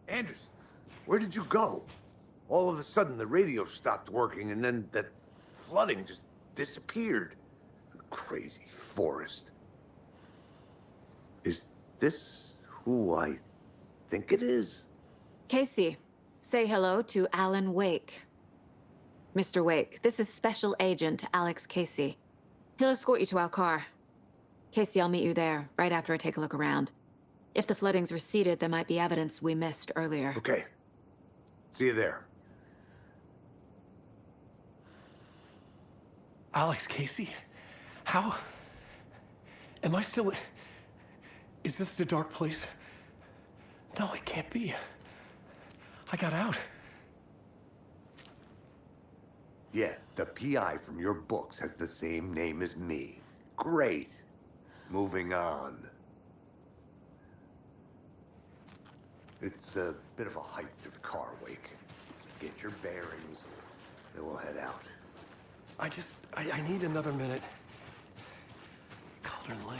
Anders, where did you go? All of a sudden, the radio stopped working, and then that flooding just disappeared. Crazy forest. Is this who I think it is? Casey, say hello to Alan Wake. Mr. Wake, this is Special Agent Alex Casey. He'll escort you to our car. Casey, I'll meet you there, right after I take a look around. If the flooding's receded, there might be evidence we missed earlier. Okay. See you there. Alex Casey? How? Am I still... Is this the dark place? No, it can't be. I got out. Yeah, the PI from your books has the same name as me. Great. Moving on. It's a bit of a hike to the car, Wake. Get your bearings, then we'll head out. I need another minute. Cauldron Lake.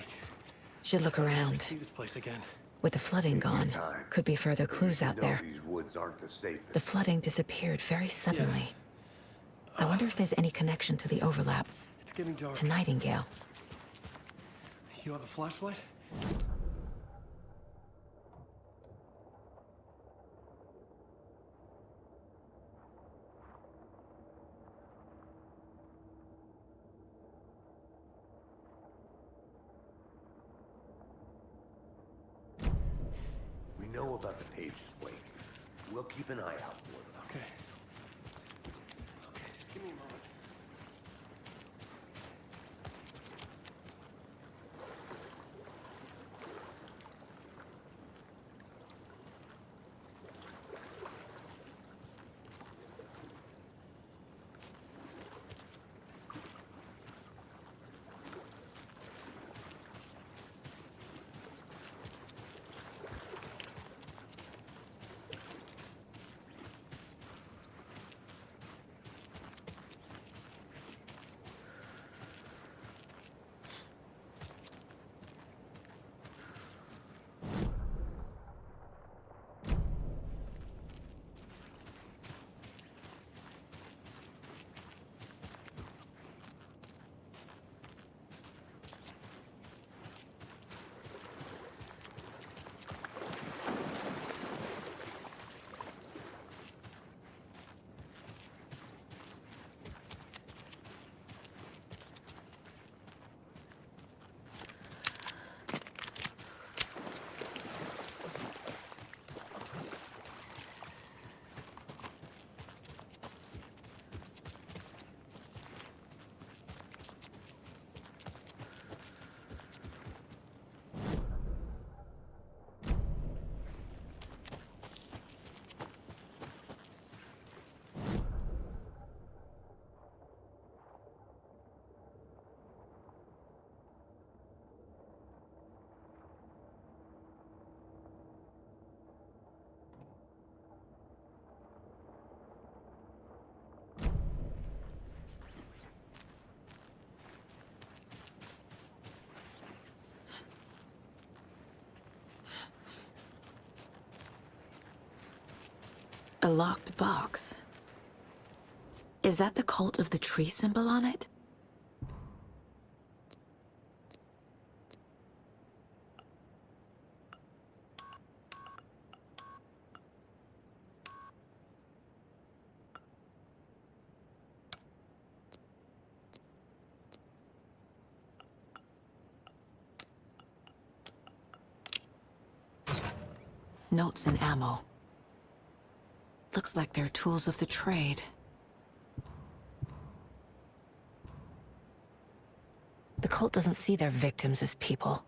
Should look around. See this place again. With the flooding gone, could be further clues out there. These woods aren't the safest. The flooding disappeared very suddenly. I wonder if there's any connection to the overlap. It's getting dark. To Nightingale. You have a flashlight? We know about the pages, Wake. We'll keep an eye out for them. Okay. Okay, just give me a moment. A locked box. Is that the cult of the tree symbol on it? Notes and ammo. Looks like they're tools of the trade. The cult doesn't see their victims as people.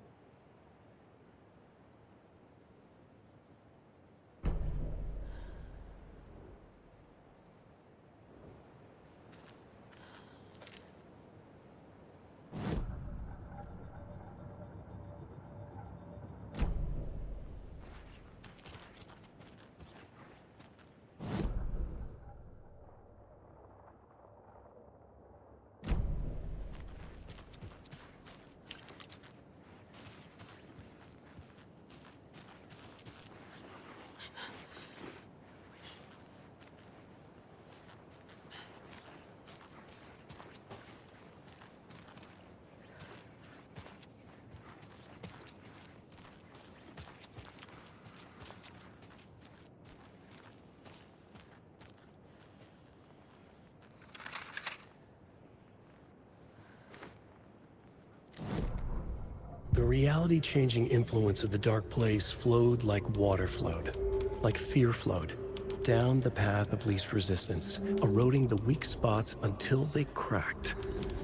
reality-changing influence of the dark place flowed like water flowed, like fear flowed, down the path of least resistance, eroding the weak spots until they cracked.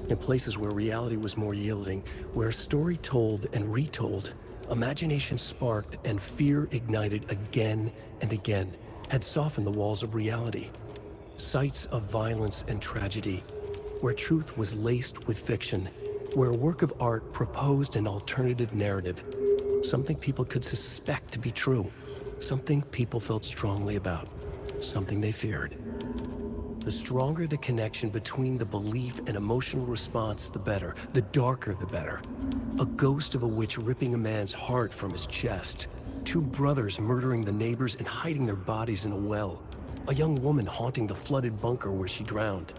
In places where reality was more yielding, where story told and retold, imagination sparked and fear ignited again and again, had softened the walls of reality. Sites of violence and tragedy, where truth was laced with fiction, where a work of art proposed an alternative narrative, something people could suspect to be true, something people felt strongly about, something they feared. The stronger the connection between the belief and emotional response, the better. The darker, the better. A ghost of a witch ripping a man's heart from his chest. Two brothers murdering the neighbors and hiding their bodies in a well. A young woman haunting the flooded bunker where she drowned.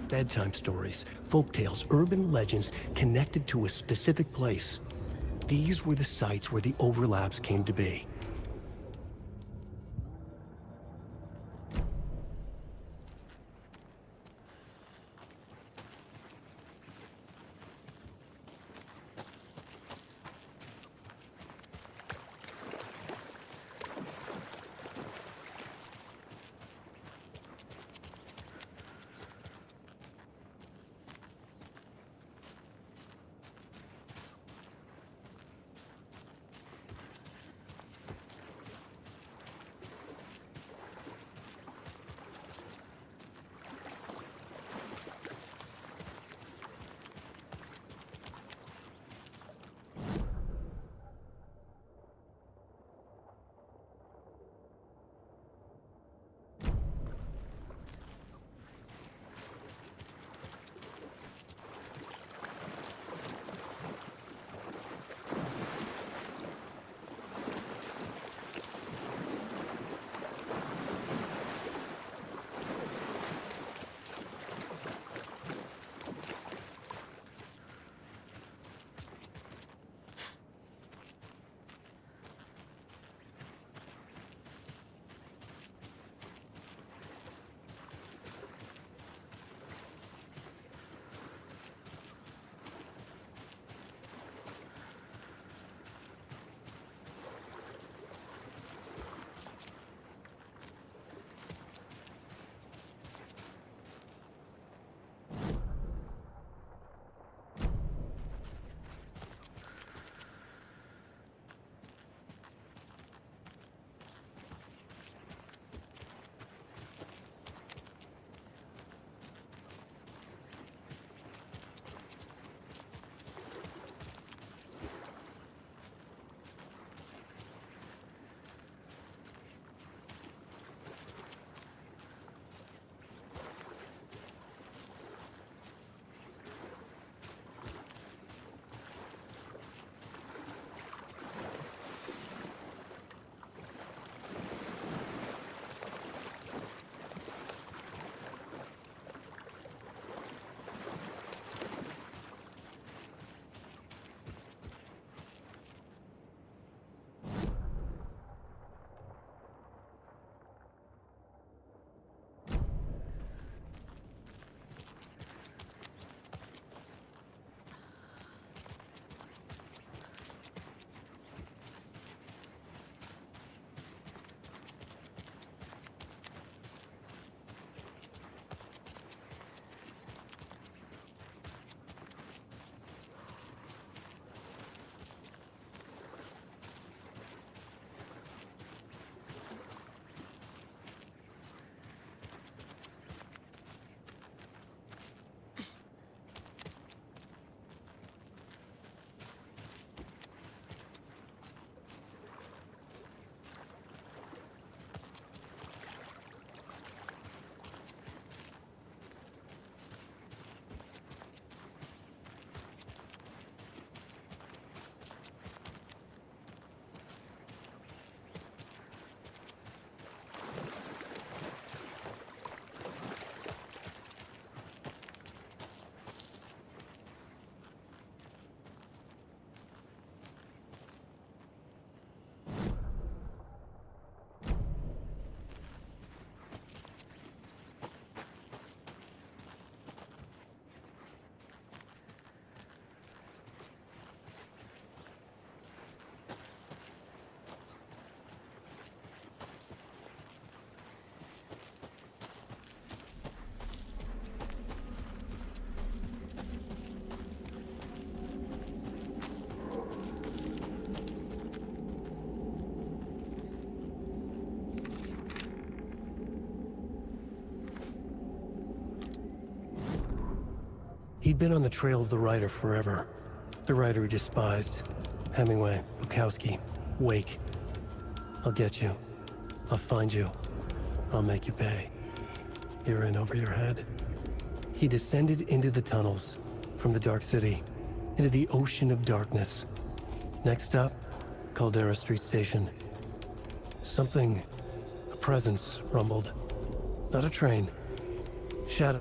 Bedtime stories, folktales, urban legends connected to a specific place. These were the sites where the overlaps came to be. He'd been on the trail of the writer forever. The writer he despised. Hemingway, Bukowski, Wake. I'll get you. I'll find you. I'll make you pay. You're in over your head. He descended into the tunnels, from the Dark City, into the ocean of darkness. Next stop, Caldera Street Station. Something, a presence, rumbled. Not a train. Shadow.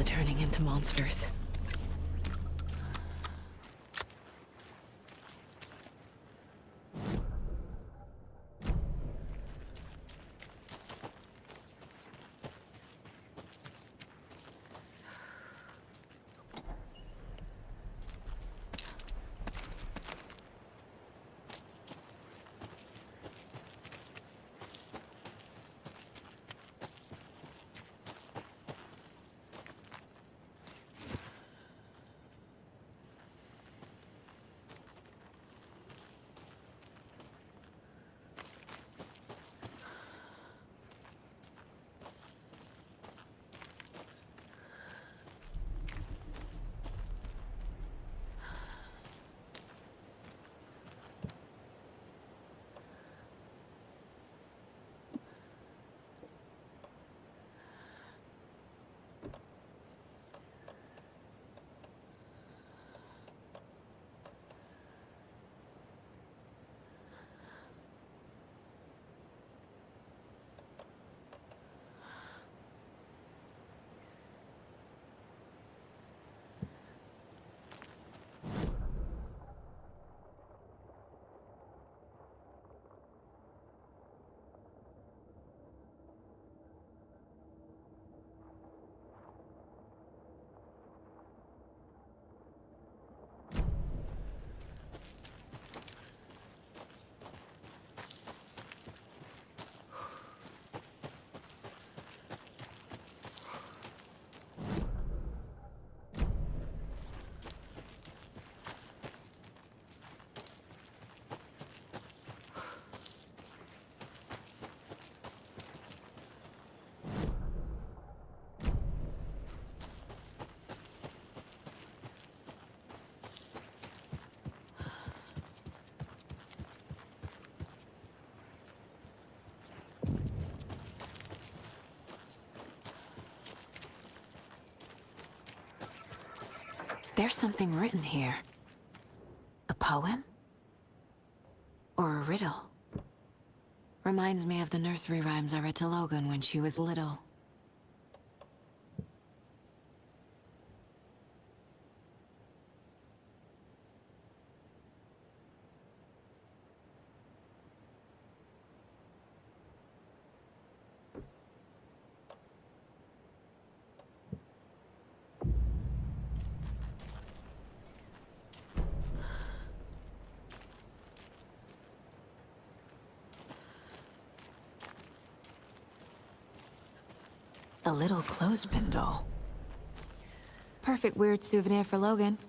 Turning into monsters. There's something written here. A poem? Or a riddle? Reminds me of the nursery rhymes I read to Logan when she was little. A little clothespin doll. Perfect weird souvenir for Logan.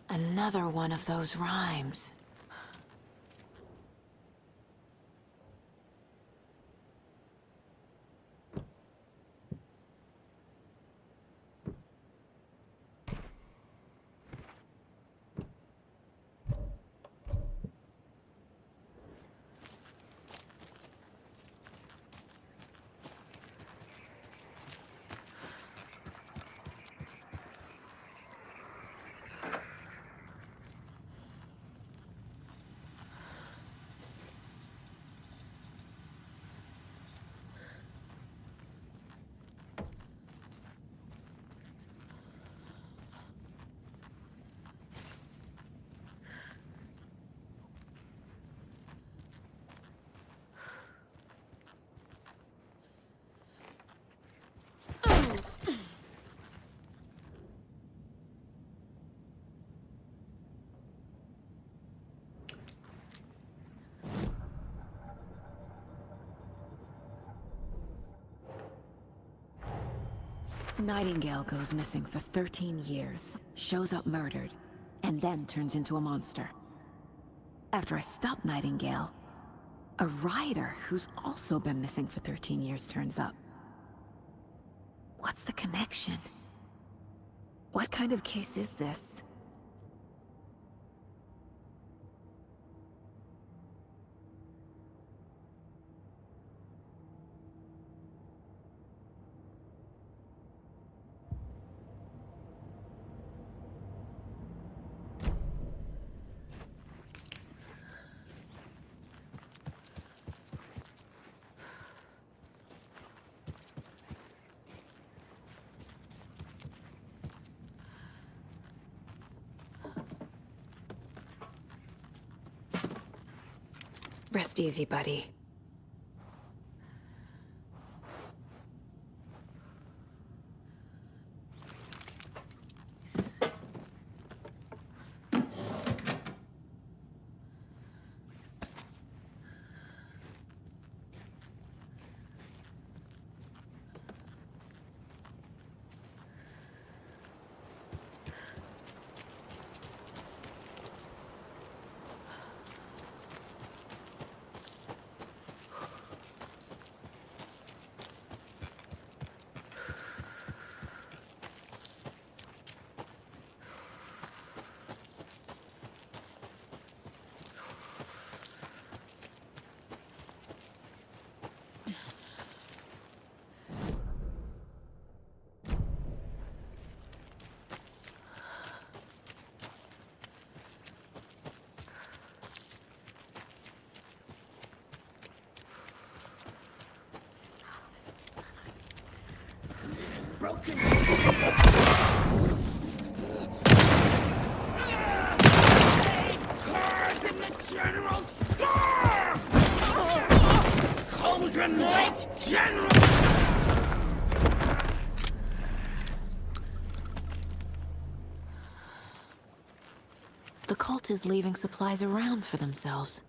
Another one of those rhymes. Nightingale goes missing for 13 years, shows up murdered, and then turns into a monster. After I stop Nightingale, a rider who's also been missing for 13 years turns up. What's the connection? What kind of case is this? Rest easy, buddy. Broken. Cards in the general store! Cauldron like general! The cult is leaving supplies around for themselves.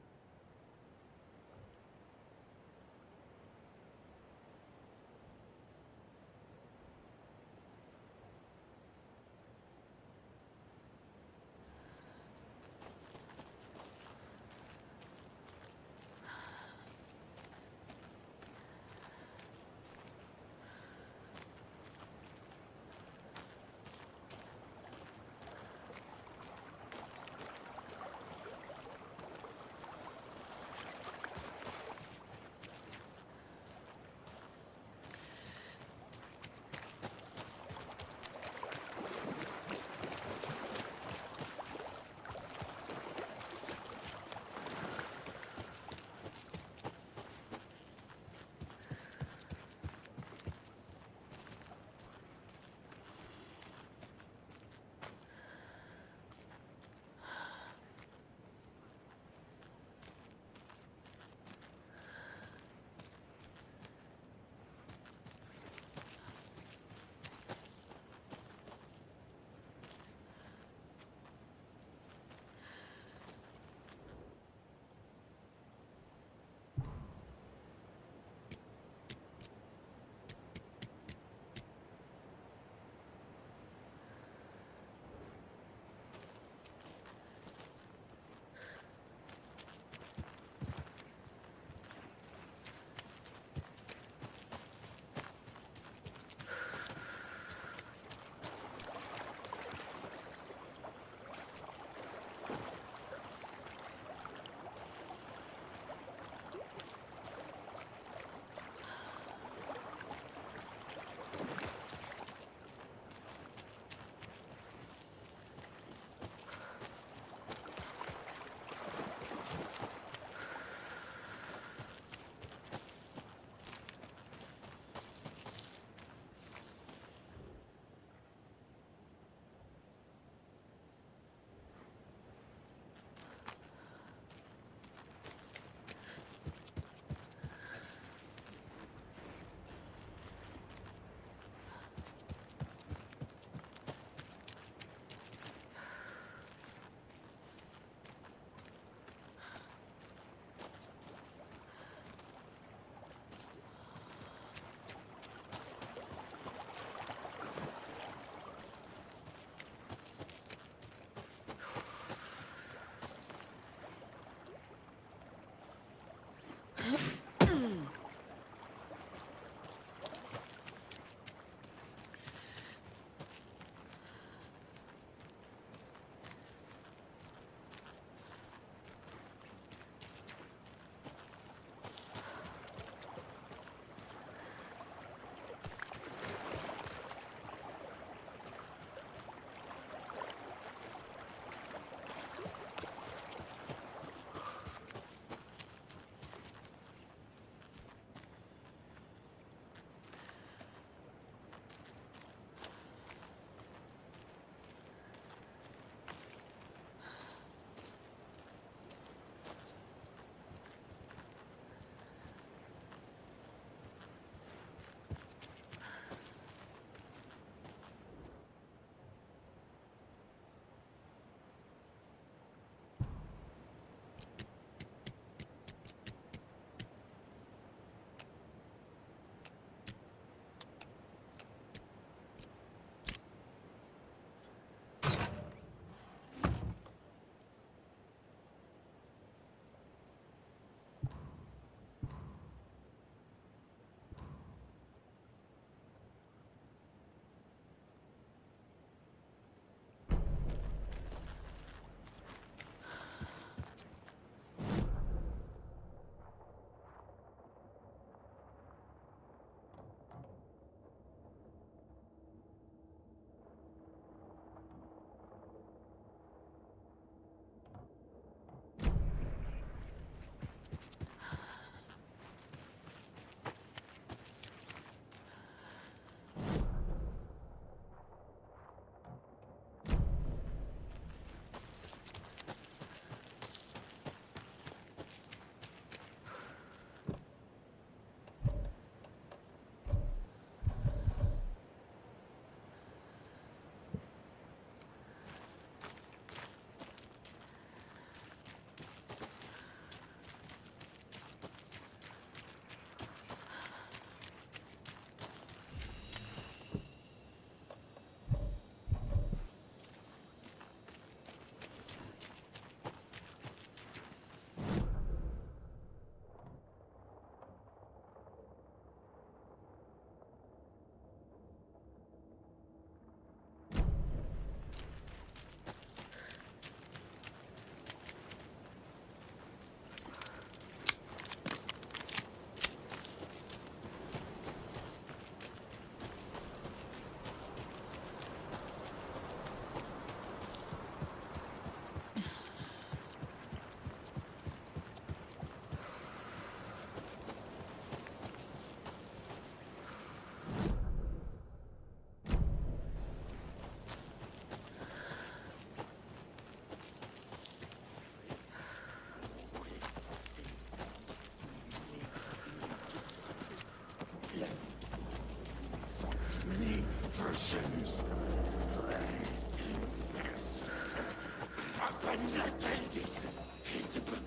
versions.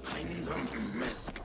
Behind the mask.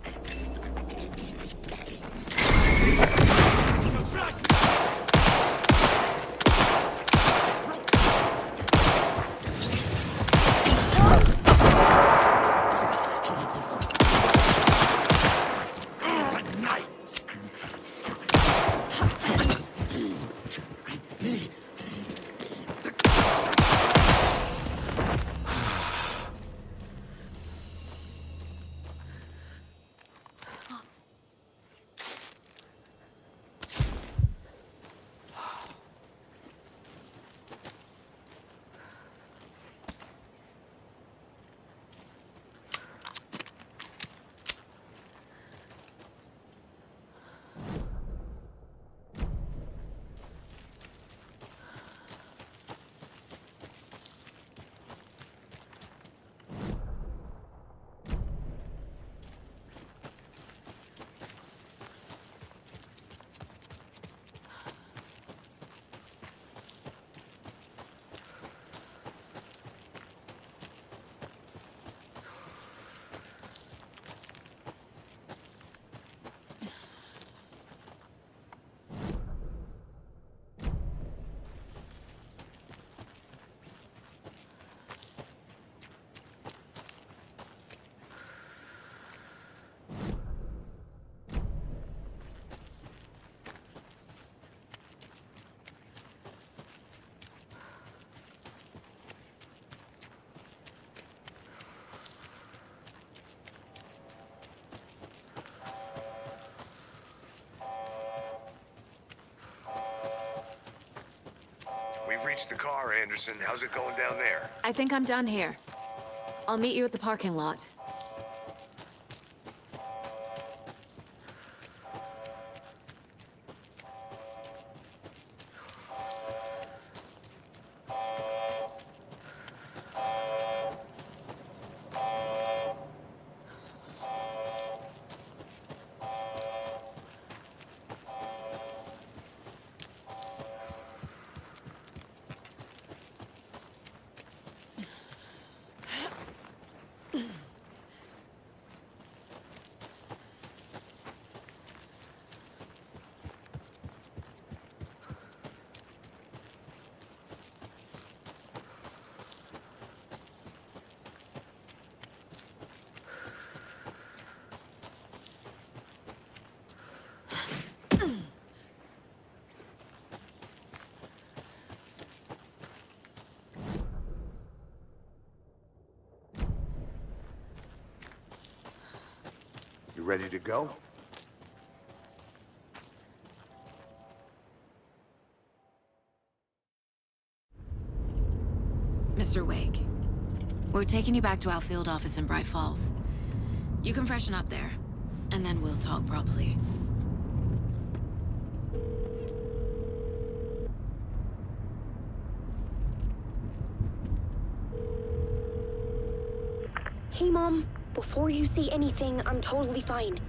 We've reached the car, Anderson. How's it going down there? I think I'm done here. I'll meet you at the parking lot. You ready to go? Mr. Wake, we're taking you back to our field office in Bright Falls. You can freshen up there, and then we'll talk properly. Hey, Mom. Before you say anything, I'm totally fine.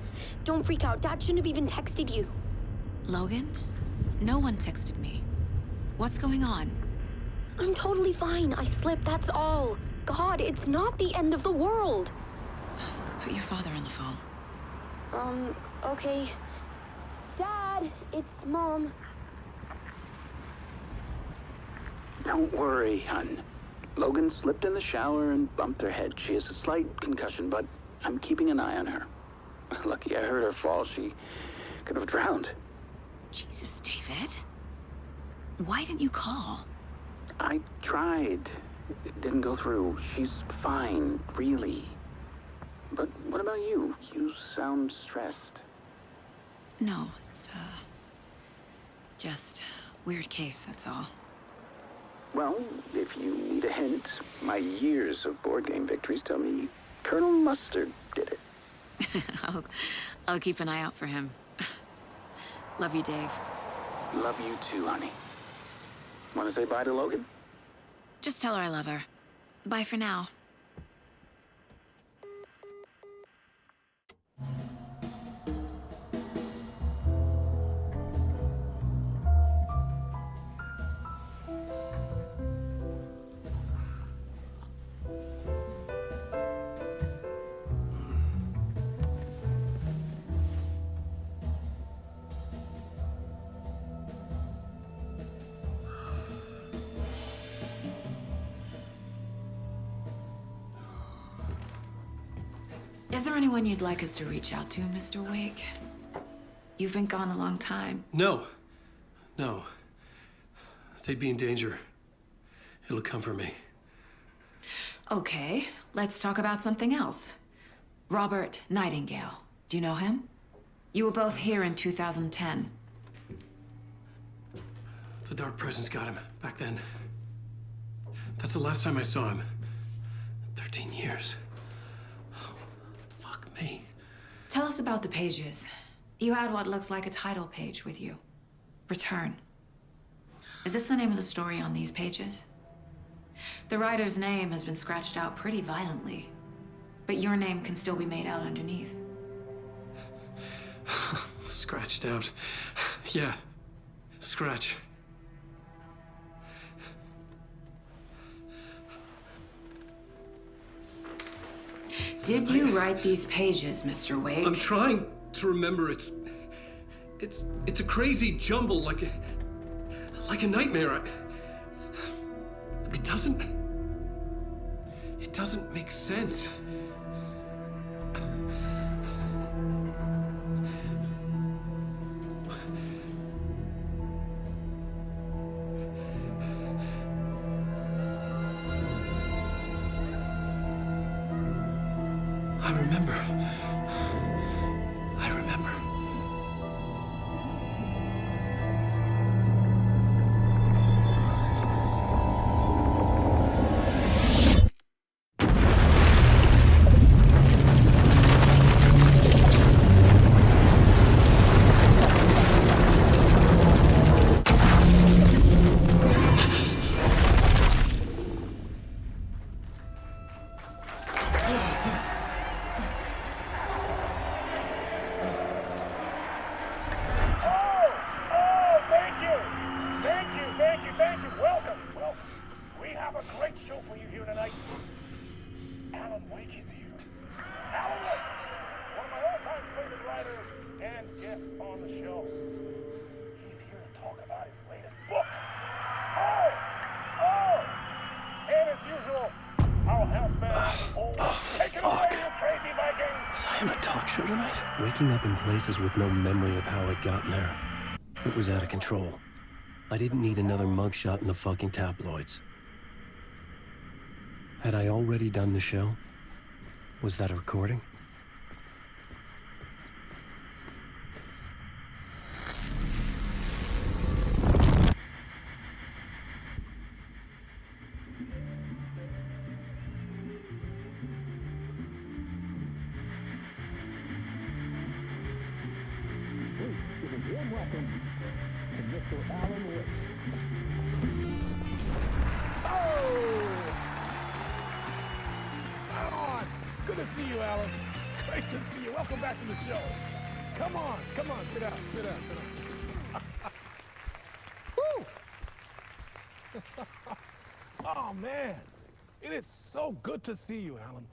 Don't freak out. Dad shouldn't have even texted you. Logan? No one texted me. What's going on? I'm totally fine. I slipped, that's all. God, it's not the end of the world. Put your father on the phone. Okay. Dad, it's Mom. Don't worry, hon. Logan slipped in the shower and bumped her head. She has a slight concussion, but I'm keeping an eye on her. Lucky I heard her fall. She could have drowned. Jesus, David. Why didn't you call? I tried. It didn't go through. She's fine, really. But what about you? You sound stressed. No, it's, just weird case, that's all. Well, if you need a hint, my years of board game victories tell me Colonel Mustard did it. I'll keep an eye out for him. Love you, Dave. Love you too, honey. Want to say bye to Logan? Just tell her I love her. Bye for now. Is there anyone you'd like us to reach out to, Mr. Wake? You've been gone a long time. No. No. They'd be in danger. It'll come for me. Okay, let's talk about something else. Robert Nightingale. Do you know him? You were both here in 2010. The Dark Presence got him back then. That's the last time I saw him. 13 years. Oh, fuck me. Tell us about the pages. You had what looks like a title page with you. Return. Is this the name of the story on these pages? The writer's name has been scratched out pretty violently, but your name can still be made out underneath. Scratched out. Yeah. Scratch. Did you write these pages, Mr. Wake? I'm trying to remember. It's a crazy jumble, like a nightmare. It doesn't make sense. I remember. Waking up in places with no memory of how I'd gotten there. It was out of control. I didn't need another mugshot in the fucking tabloids. Had I already done the show? Was that a recording? Oh, man. It is so good to see you, Alan.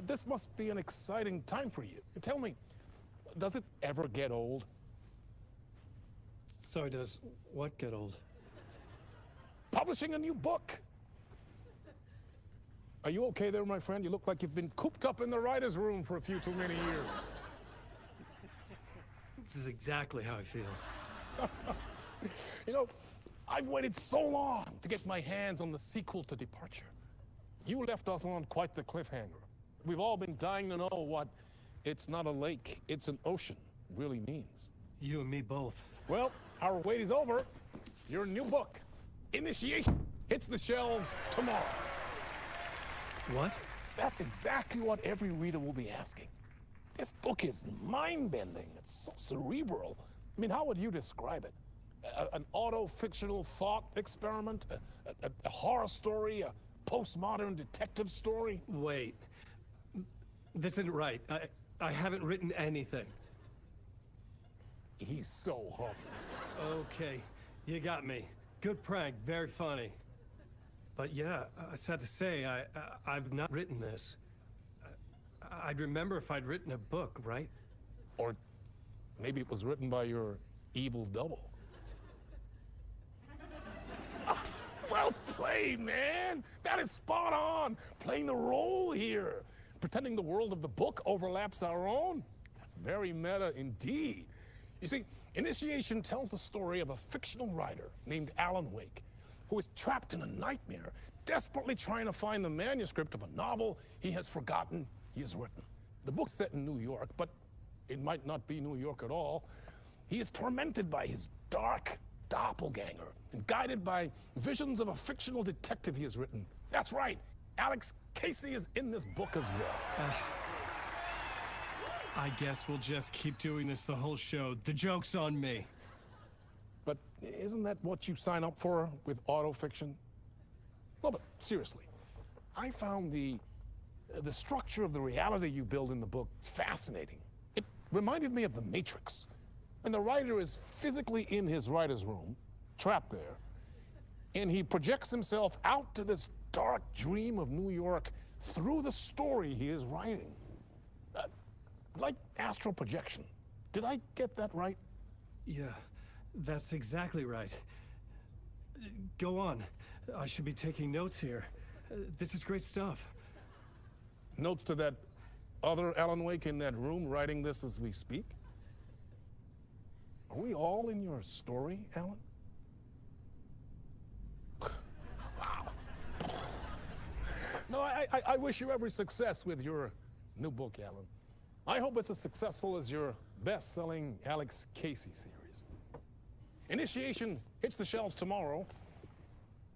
This must be an exciting time for you. Tell me, does it ever get old? Sorry, does what get old? Publishing a new book. Are you okay there, my friend? You look like you've been cooped up in the writer's room for a few too many years. This is exactly how I feel. You know, I've waited so long to get my hands on the sequel to Departure. You left us on quite the cliffhanger. We've all been dying to know what "it's not a lake, it's an ocean" really means. You and me both. Well, our wait is over. Your new book, Initiation, hits the shelves tomorrow. What? That's exactly what every reader will be asking. This book is mind-bending. It's so cerebral. I mean, how would you describe it? An auto-fictional thought experiment? A horror story? A postmodern detective story? Wait. This isn't right. I haven't written anything. He's so humble. Okay, you got me. Good prank, very funny. But yeah, sad to say, I've not written this. I'd remember if I'd written a book, right? Or maybe it was written by your evil double. Well played, man! That is spot on! Playing the role here. pretending the world of the book overlaps our own? That's very meta indeed. You see, Initiation tells the story of a fictional writer named Alan Wake, who is trapped in a nightmare, desperately trying to find the manuscript of a novel he has forgotten he has written. The book's set in New York, but it might not be New York at all. He is tormented by his dark doppelganger and guided by visions of a fictional detective he has written. That's right, Alex Casey is in this book as well. I guess we'll just keep doing this the whole show. The joke's on me. But isn't that what you sign up for with autofiction? No, but seriously, I found the structure of the reality you build in the book fascinating. It reminded me of The Matrix. And the writer is physically in his writer's room, trapped there, and he projects himself out to this dark dream of New York through the story he is writing. Like astral projection. Did I get that right? Yeah, that's exactly right. Go on. I should be taking notes here. This is great stuff. Notes to that other Alan Wake in that room writing this as we speak? Are we all in your story, Alan? Wow. No, I wish you every success with your new book, Alan. I hope it's as successful as your best-selling Alex Casey series. Initiation hits the shelves tomorrow.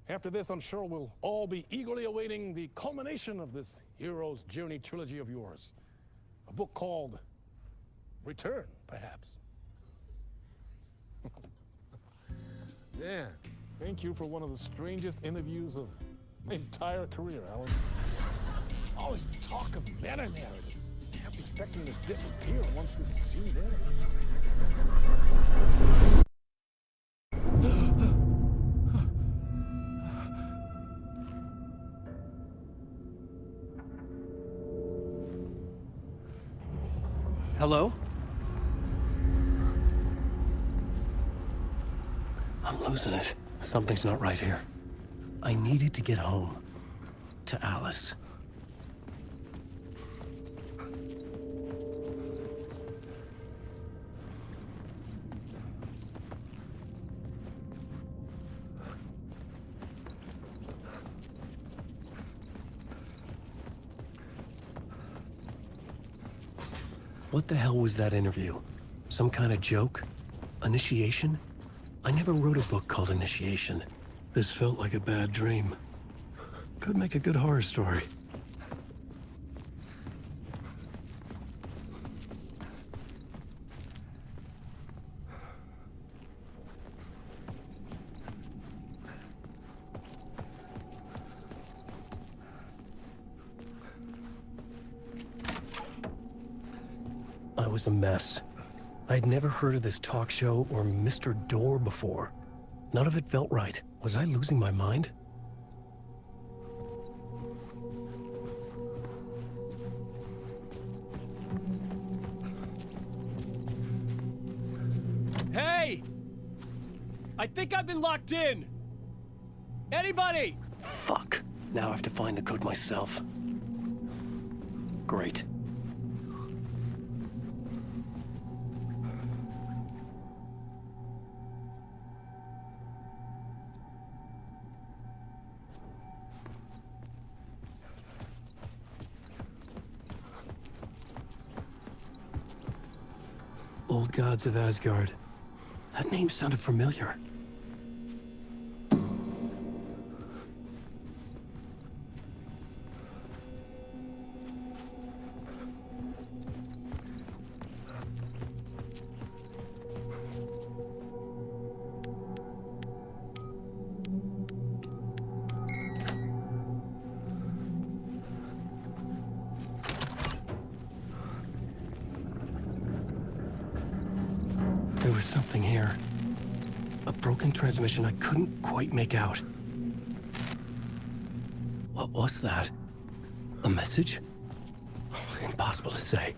After this, I'm sure we'll all be eagerly awaiting the culmination of this hero's journey trilogy of yours. A book called Return, perhaps. Yeah, thank you for one of the strangest interviews of my entire career, Alan. All this talk of meta-narratives. I'm expecting to disappear once this scene ends. Hello? I'm losing it. Something's not right here. I needed to get home. To Alice. What the hell was that interview? Some kind of joke? Initiation? I never wrote a book called Initiation. This felt like a bad dream. Could make a good horror story. I was a mess. I'd never heard of this talk show or Mr. Door before. None of it felt right. Was I losing my mind? Hey! I think I've been locked in! Anybody? Fuck. Now I have to find the code myself. Great. Old Gods of Asgard. That name sounded familiar. There was something here. A broken transmission I couldn't quite make out. What was that? A message? Impossible to say.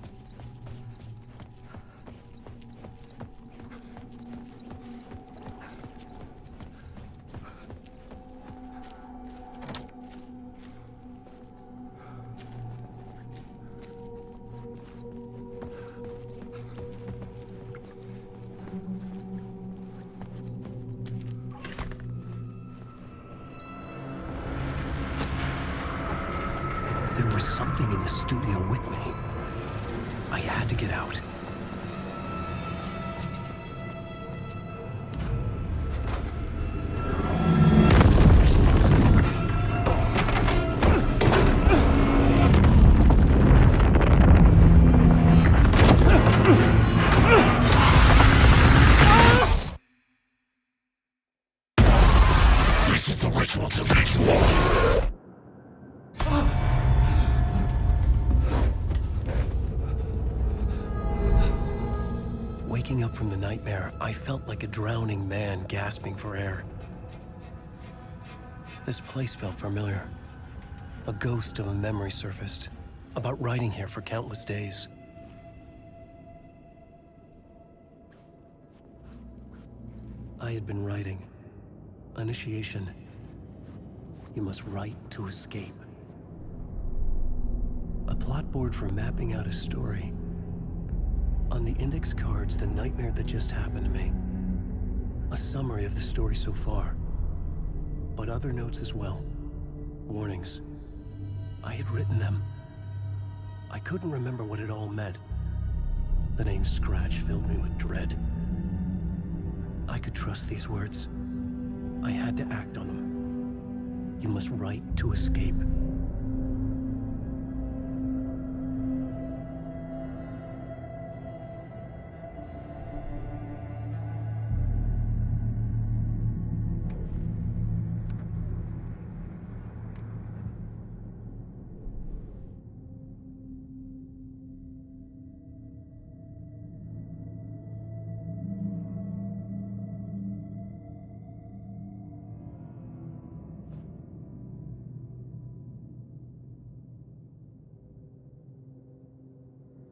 there was something in the studio with me. I had to get out. Waking up from the nightmare, I felt like a drowning man gasping for air. This place felt familiar. A ghost of a memory surfaced, about writing here for countless days. I had been writing. Initiation. You must write to escape. A plot board for mapping out a story. On the index cards, the nightmare that just happened to me. A summary of the story so far. But other notes as well. Warnings. I had written them. I couldn't remember what it all meant. The name Scratch filled me with dread. I could trust these words. I had to act on them. You must write to escape.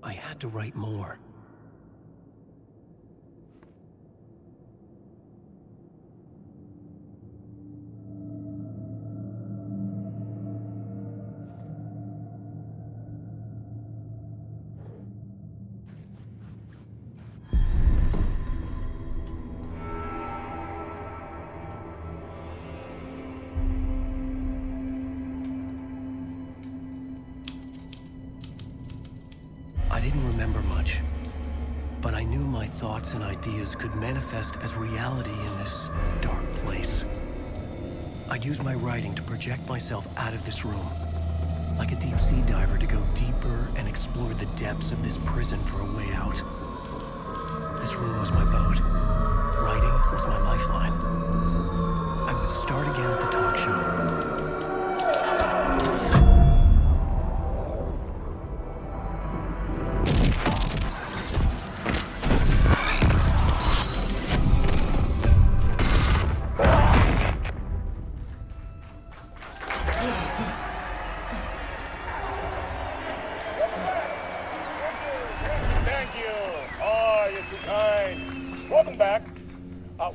I had to write more. I didn't remember much, but I knew my thoughts and ideas could manifest as reality in this dark place. I'd use my writing to project myself out of this room, like a deep-sea diver to go deeper and explore the depths of this prison for a way out. This room was my boat. Writing was my lifeline. I would start again at the talk show.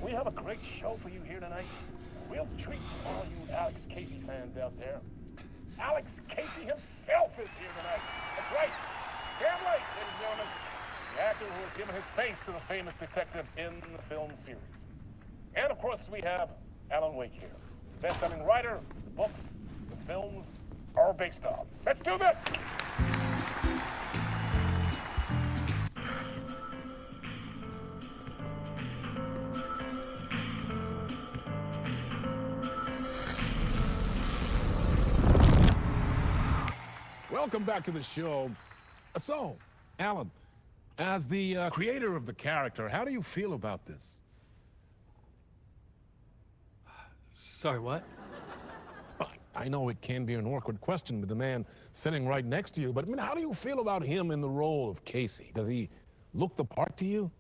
We have a great show for you here tonight. Real treat for all you Alex Casey fans out there. Alex Casey himself is here tonight. That's right. Cam Lake, ladies and gentlemen. The actor who has given his face to the famous detective in the film series. And of course, we have Alan Wake here. The best-selling writer, the books, the films are based on. Let's do this! Welcome back to the show. So, Alan, as the creator of the character, how do you feel about this? Sorry, what? I know it can be an awkward question with the man sitting right next to you, but I mean, how do you feel about him in the role of Casey? Does he look the part to you?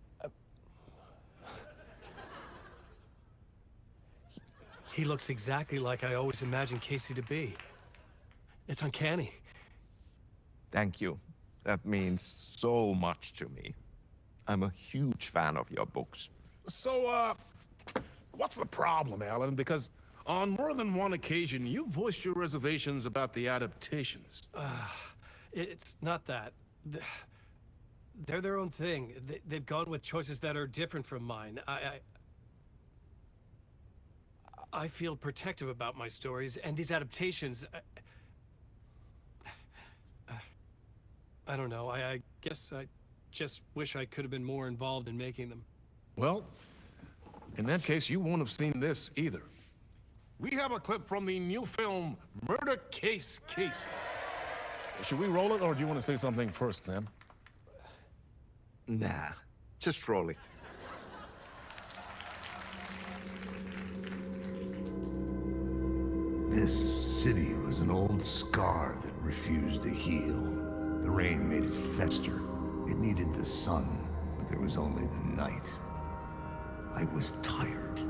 He looks exactly like I always imagined Casey to be. It's uncanny. Thank you. That means so much to me. I'm a huge fan of your books. So, what's the problem, Alan? Because on more than one occasion, you voiced your reservations about the adaptations. It's not that. They're their own thing. They've gone with choices that are different from mine. I feel protective about my stories, and these adaptations... I don't know. I guess I just wish I could have been more involved in making them. Well, in that case, you won't have seen this either. We have a clip from the new film, Murder Case Casey. Should we roll it, or do you want to say something first, Sam? Nah, just roll it. This city was an old scar that refused to heal. The rain made it fester. It needed the sun, but there was only the night. I was tired.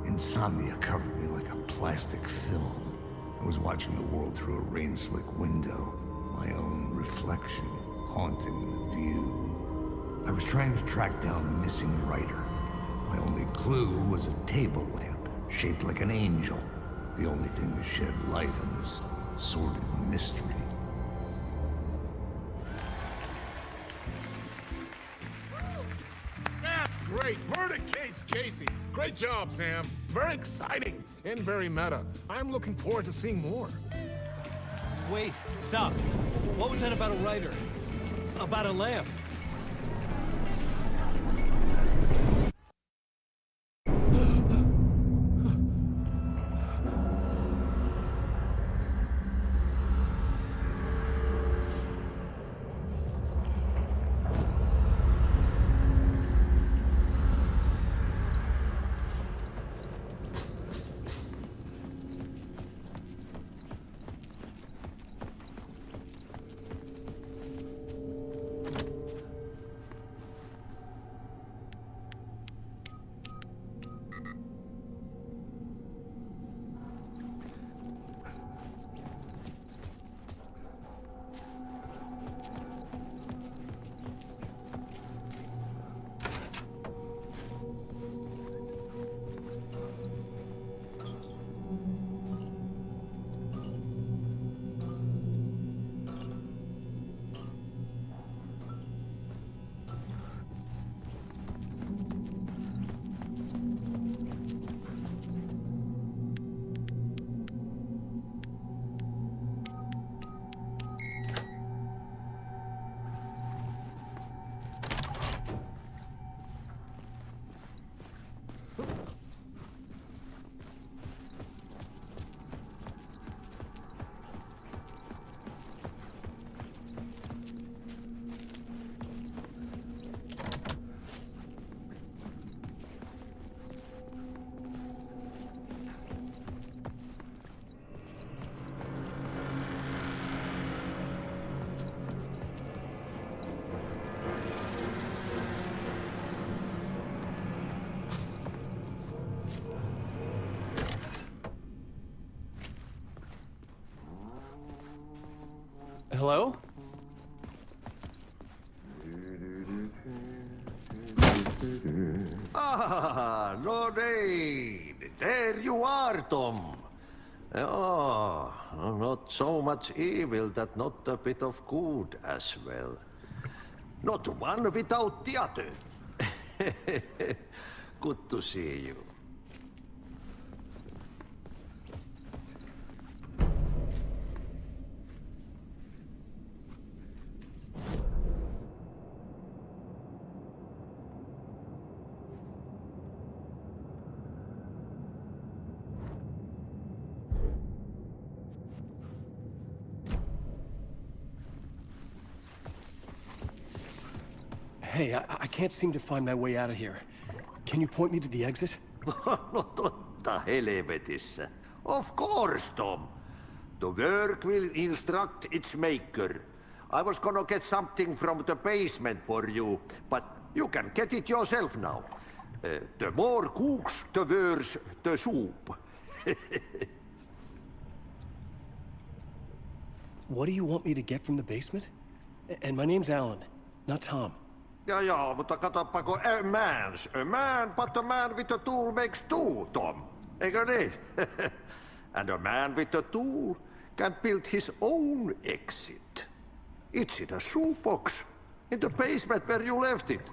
Insomnia covered me like a plastic film. I was watching the world through a rain-slick window, my own reflection haunting the view. I was trying to track down a missing writer. My only clue was a table lamp, shaped like an angel. The only thing to shed light on this sordid mystery. That's great! Murder Case Casey! Great job, Sam. Very exciting and very meta. I'm looking forward to seeing more. Wait, stop. What was that about a writer? About a lamp? Hello? Ah, Lorraine! There you are, Tom. Oh, not so much evil that not a bit of good as well. Not one without the other. Good to see you. Hey, I can't seem to find my way out of here. Can you point me to the exit? No totta helvetissä. Of course, Tom. The work will instruct its maker. I was gonna get something from the basement for you, but you can get it yourself now. The more cooks, the worse the soup. What do you want me to get from the basement? And my name's Alan, not Tom. Ja, mutta katsoppa, a man, but a man with a tool makes two, Tom. Eikö niin? And a man with a tool can build his own exit. It's in a shoebox, in the basement where you left it.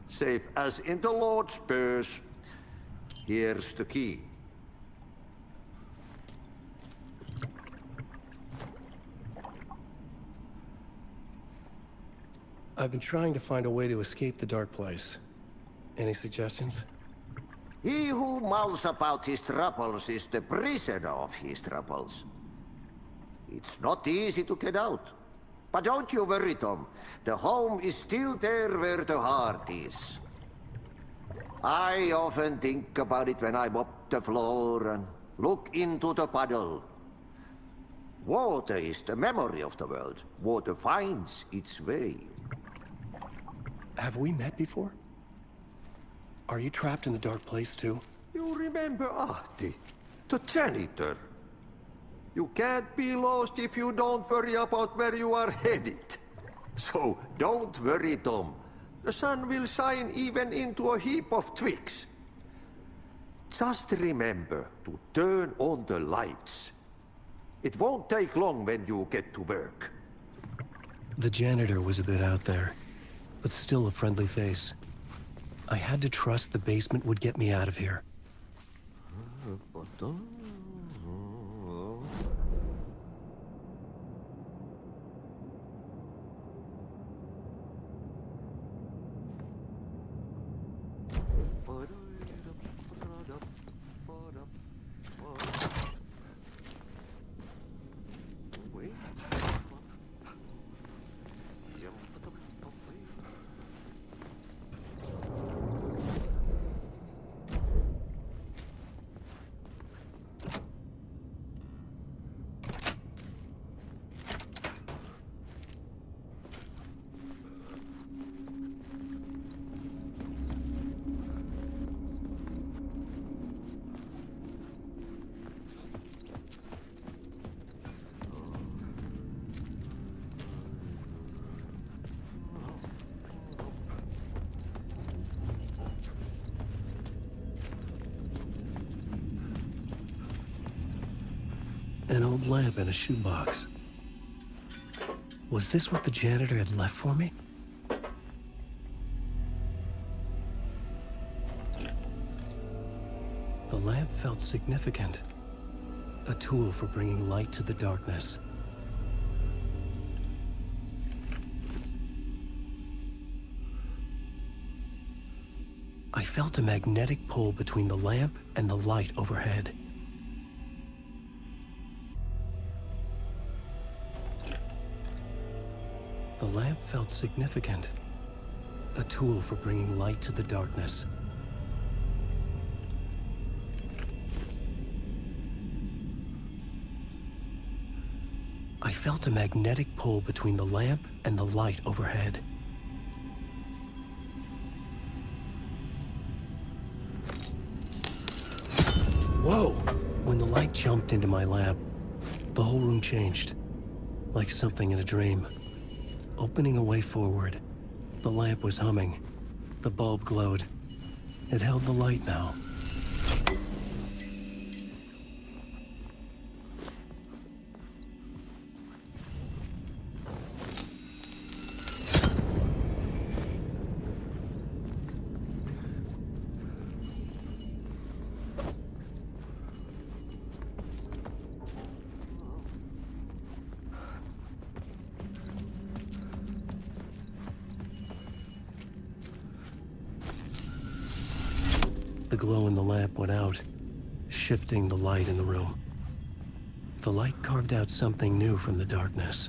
Safe as in the Lord's purse. Here's the key. I've been trying to find a way to escape the dark place. Any suggestions? He who mouths about his troubles is the prisoner of his troubles. It's not easy to get out. But don't you worry, Tom. The home is still there where the heart is. I often think about it when I mop the floor and look into the puddle. Water is the memory of the world. Water finds its way. Have we met before? Are you trapped in the dark place too? You remember Ahti, the janitor. You can't be lost if you don't worry about where you are headed. So don't worry, Tom. The sun will shine even into a heap of twigs. Just remember to turn on the lights. It won't take long when you get to work. The janitor was a bit out there, but still a friendly face. I had to trust the basement would get me out of here. An old lamp in a shoebox. Was this what the janitor had left for me? The lamp felt significant. A tool for bringing light to the darkness. I felt a magnetic pull between the lamp and the light overhead. The lamp felt significant. A tool for bringing light to the darkness. I felt a magnetic pull between the lamp and the light overhead. Whoa! When the light jumped into my lamp, the whole room changed. Like something in a dream. Opening a way forward. The lamp was humming. The bulb glowed. It held the light now. The glow in the lamp went out, shifting the light in the room. The light carved out something new from the darkness.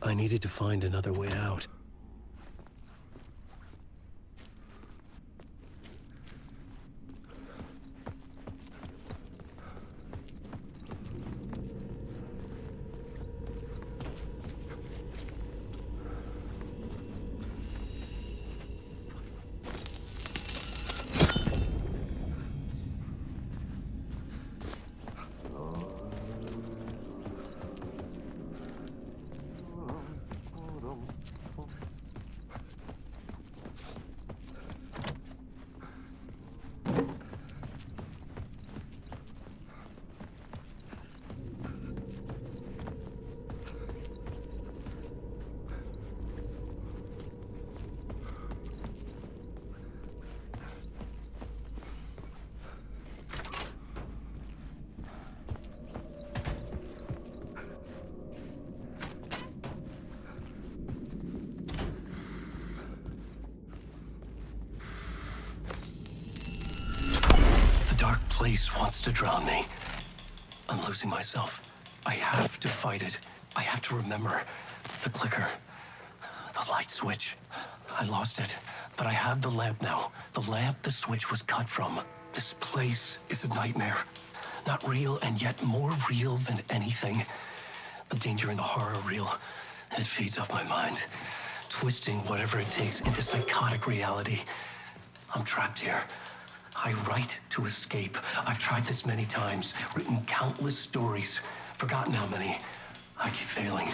I needed to find another way out. dark place wants to drown me. I'm losing myself. I have to fight it. I have to remember the clicker, the light switch. I lost it, but I have the lamp now. The lamp the switch was cut from. This place is a nightmare. Not real, and yet more real than anything. The danger and the horror are real. It feeds off my mind, twisting whatever it takes into psychotic reality. I'm trapped here. I write to escape. I've tried this many times, written countless stories, forgotten how many. I keep failing,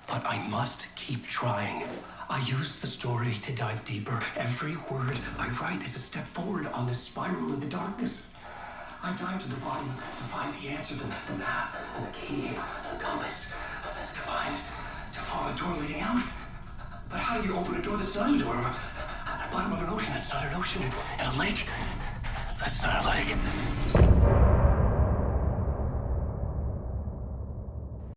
but I must keep trying. I use the story to dive deeper. Every word I write is a step forward on this spiral into darkness. I dive to the bottom to find the answer, the map, and the key, and the compass. It's combined to form a door leading out. But how do you open a door that's not a door? At the bottom of an ocean that's not an ocean, and a lake that's not a lake.